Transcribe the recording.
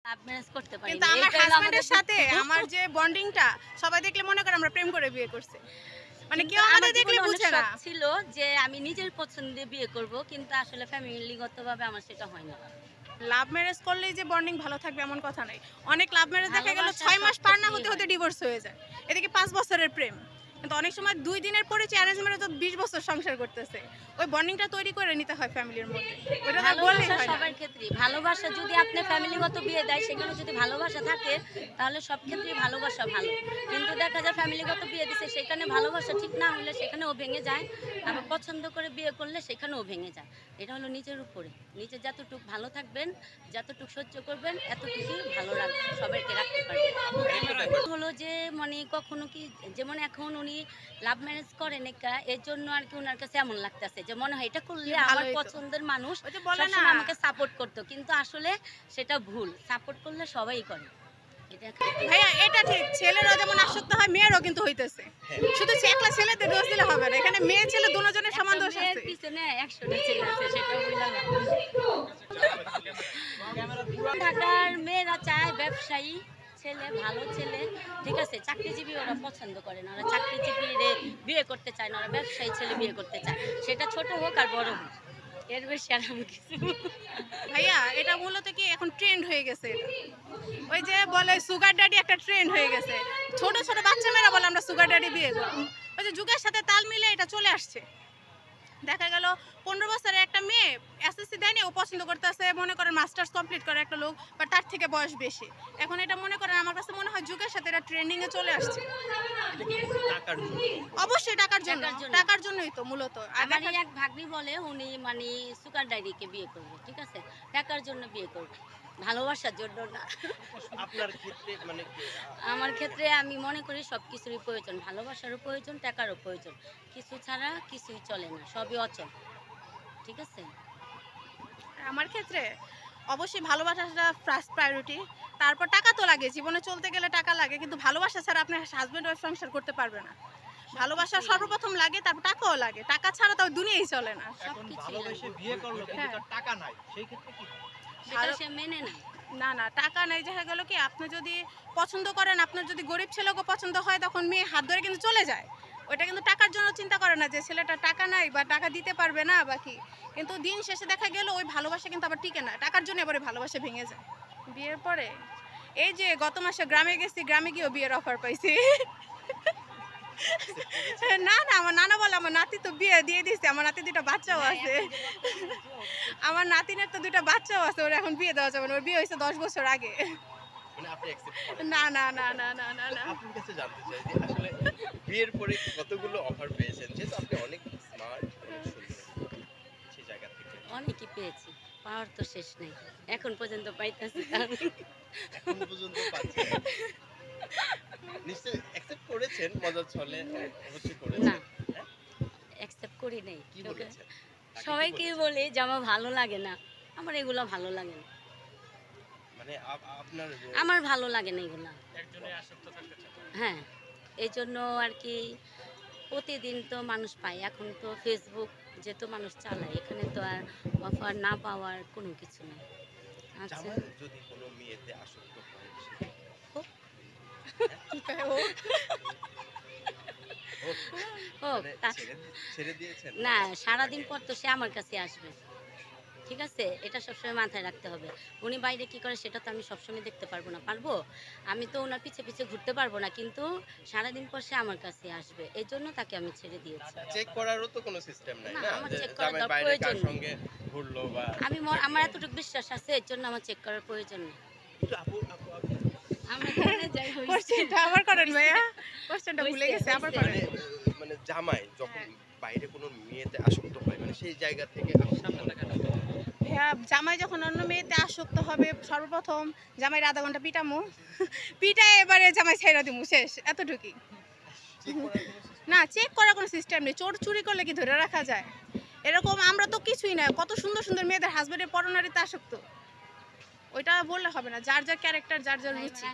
Love marriage করতে পারি কিন্তু আমার হাজবেন্ডের সাথে আমার যে বন্ডিংটা সবাই দেখলে মনে করে আমরা প্রেম করে বিয়ে করছি, মানে কেউ আমাদের দেখলে বুঝে না। ছিল যে আমি নিজের পছন্দে বিয়ে করব, কিন্তু আসলে ফ্যামিলিগতভাবে আমার সেটা হয় না। লাভ ম্যারেজ করলেই যে বন্ডিং ভালো থাকবে এমন কথা নাই। অনেক লাভ ম্যারেজ দেখা গেল 6 মাস পার না হতে হতে ডিভোর্স হয়ে যায়, এদিকে 5 বছরের প্রেম। কিন্তু অনেক সময় 2 দিনের পরিচয় অ্যারেঞ্জ ম্যারেজ 20 বছর সংসার করতেছে। ওই বন্ডিংটা তৈরি করে নিতে হয় ফ্যামিলির মধ্যে। ওটা তো বললেই হয় না। সবার ক্ষেত্রেই ভালোবাসা যদি আপনি ফ্যামিলিগত বিয়ে দেয়, সেখানে যদি ভালোবাসা থাকে তাহলে সব ক্ষেত্রেই ভালোবাসা ভালো। কিন্তু দেখা যায় ফ্যামিলিগত বিয়ে দিছে, সেখানে ভালোবাসা ঠিক না হলে সেখানেও ভেঙে যায়। আবার পছন্দ করে বিয়ে করলে সেখানেও ভেঙে যায়। এটা হলো নিজের উপরে, নিজে যতটুকু ভালো থাকবেন, যতটুকু সহ্য করবেন, এতটুকুই ভালো রাখবেন, সবাইকে রাখতে পারবেন। হলো যে মানে কখনো কি, যেমন এখন উনি লাভ ম্যারেজ করেন এর জন্য আর কি ওনার কাছে এমন লাগতেছে যে মনে হয় এটা করলে আমার পছন্দের মানুষ সবসময় আমাকে সাপোর্ট করতো, কিন্তু আসলে সেটা ভুল। সাপোর্ট করলে সবাই করে। ভাইয়া এটা ঠিক, ছেলেরও যেমন আসক্ত হয় মেয়েরও কিন্তু হইতেছে। শুধু একলা ছেলেতে দোষ দিলে হবে না, এখানে মেয়ে ছেলে দুজনের সমান দোষ আছে। পিছনে 100টা ছেলে আছে, সেটা বললাম। ঢাকার মেয়েরা চায় ব্যবসায়ী ছেলে, ভালো ছেলে, ঠিক আছে, চাকরিজীবী ওরা পছন্দ করে না। ওরা চাকরিজীবী বিয়ে করতে চায় না, ওরা ব্যবসায়ী ছেলে বিয়ে করতে চায়, সেটা ছোট হোক আর বড় হোক। এর বেশি আর আমি কিছু ভাইয়া এটা মূলত কি এখন ট্রেন্ড হয়ে গেছে। এটা ওই যে বলে সুগার ড্যাডি একটা ট্রেন্ড হয়ে গেছে। ছোট ছোট বাচ্চা মেয়েরা বলে আমরা সুগার ড্যাডি বিয়ে করবো। ওই যে যুগের সাথে তাল মিলে এটা চলে আসছে। দেখা গেল 15 বছরের একটা মেয়ে এসএসসি দেয়নি, ও পছন্দ করতেছে মনে করেন মাস্টার্স কমপ্লিট করে একটা লোক, বা তার থেকে বয়স বেশি। এখন এটা মনে করেন আমার কাছে মনে হয় যুগের সাথে এটা ট্রেন্ডিং এ চলে আসছে। অবশ্যই টাকার জন্য, টাকার জন্যই তো মূলত। আমার এক ভাগ্নি বলে উনি মানে সুগার ড্যাডিকে বিয়ে করবে, ঠিক আছে, টাকার জন্য বিয়ে করবে, ভালোবাসার জন্য না। আপনার ক্ষেত্রে মানে আমার ক্ষেত্রে আমি মনে করি সবকিছুরই প্রয়োজন, ভালোবাসারও প্রয়োজন, টাকারও প্রয়োজন। কিছু ছাড়া কিছুই চলে না, সবই অচল, ঠিক আছে। আমার ক্ষেত্রে অবশ্যই ভালোবাসাটা ফার্স্ট প্রায়োরিটি, তারপর টাকা তো লাগে, জীবনে চলতে গেলে টাকা লাগে, কিন্তু ভালোবাসা ছাড়া আপনি হাজবেন্ড ওয়াইফ সংসার করতে পারবে না। ভালোবাসা সর্বপ্রথম লাগে, তারপর টাকাও লাগে, টাকা ছাড়া তো দুনিয়াই চলে না। ভালোবেসে বিয়ে করলো কিন্তু তার টাকা নাই, সেই ক্ষেত্রে কি সেটা সে মেনে নেয় না। না টাকা নাই, দেখা গেল কি আপনি যদি পছন্দ করেন, আপনার যদি গরিব ছেলেকে পছন্দ হয়, তখন মেয়ে হাত ধরে কিন্তু চলে যায়। ওইটা কিন্তু টাকার জন্য চিন্তা করে না যে ছেলেটা টাকা নাই বা টাকা দিতে পারবে না বা কি, কিন্তু দিন শেষে দেখা গেল ওই ভালোবাসা কিন্তু আবার টিকে না, টাকার জন্য এবারে ভালোবাসা ভেঙে যায়। বিয়ের পরে এই যে গত মাসে গ্রামে গেছি, গ্রামে গিয়েও বিয়ের অফার পাইছি। না না, আমার নানা বলে আমার নাতি তো বিয়ে দিয়ে দিচ্ছে, আমার নাতি 2টা বাচ্চাও আছে। আমার নাতিনের তো 2টা বাচ্চাও আছে, ওর এখন বিয়ে দেওয়া যাবে না, ওর বিয়ে হয়েছে 10 বছর আগে। মানে আপনি অ্যাকসেপ্ট করেন? না না না না না না না। আপনার কাছে জানতে চাই যে আসলে বিয়ের পরে কতগুলো অফার পেয়েছেন, যেহেতু আপনি অনেক স্মার্ট, অনেক সুন্দর, সেই জায়গা থেকে অনেকই পেয়েছি, পাওয়ার তো শেষ নেই, এখন পর্যন্ত পাইতেছি। এখন পর্যন্ত পাচ্ছেন, নিশ্চয়ই অ্যাকসেপ্ট করেছেন মজার ছলে, অবশ্যই করেছেন। না, অ্যাকসেপ্ট করি নাই। কি বলেছেন? সবাইকে বলে যে আমার ভালো লাগে না, আমার এগুলো ভালো লাগে না, মানে আপনার আমার ভালো লাগে না এগুলা। হ্যাঁ, এই জন্য আর কি প্রতিদিন তো মানুষ পায়, এখন তো ফেসবুক যেহেতু মানুষ চালায়, এখানে তো আর অফার না পাওয়ার কোনো কিছু নেই। আচ্ছা, যদি কোনো মেয়েতে আসক্ত হয় ছেড়ে দিয়েছেন? না, সারাদিন পর তো সে আমার কাছে আসবে, ঠিক আছে, এটা সবসময় মাথায় রাখতে হবে। উনি বাইরে কি করে সেটা তো আমি সবসময় দেখতে পারবো না, পারবো আমি তো ওনার পিছে পিছে ঘুরতে পারবো না, কিন্তু সারাদিন পর সে আমার কাছে আসবে, এই জন্য তাকে আমি ছেড়ে দিয়েছি। চেক করারও তো কোনো সিস্টেম নাই না, আমার চেক যে করার বাইরে প্রয়োজন কার সঙ্গে ঘুরলো বা আমার এতটুকু বিশ্বাস আছে, এর জন্য আমার চেক করার প্রয়োজন নেই। একটু আপু আমরা জানি যাই হইছে। কোশ্চেনটা আবার করেন ভাইয়া, কোশ্চেনটা ভুলে গেছে, আবার করেন। মানে জামাই যখন বাইরে কোনো মেয়েতে আসক্ত হয়, মানে সেই জায়গা থেকে ভাইয়া জামাই যখন অন্য মেয়েতে আসক্ত হবে, সর্বপ্রথম জামাইয়ের 1/2 ঘন্টা পিটামু, পিটায় এবারে জামাই ছেড়ে দিমু, শেষ, এতটুকুই। না, চেক করার কোনো সিস্টেম নেই। চোর চুরি করলে কি ধরে রাখা যায়? এরকম আমরা তো কিছুই না, কত সুন্দর সুন্দর মেয়েদের হাজবেন্ডের পরনারীতে আসক্ত, ওইটা বললে হবে না। যার যার ক্যারেক্টার, যার যার রুচি।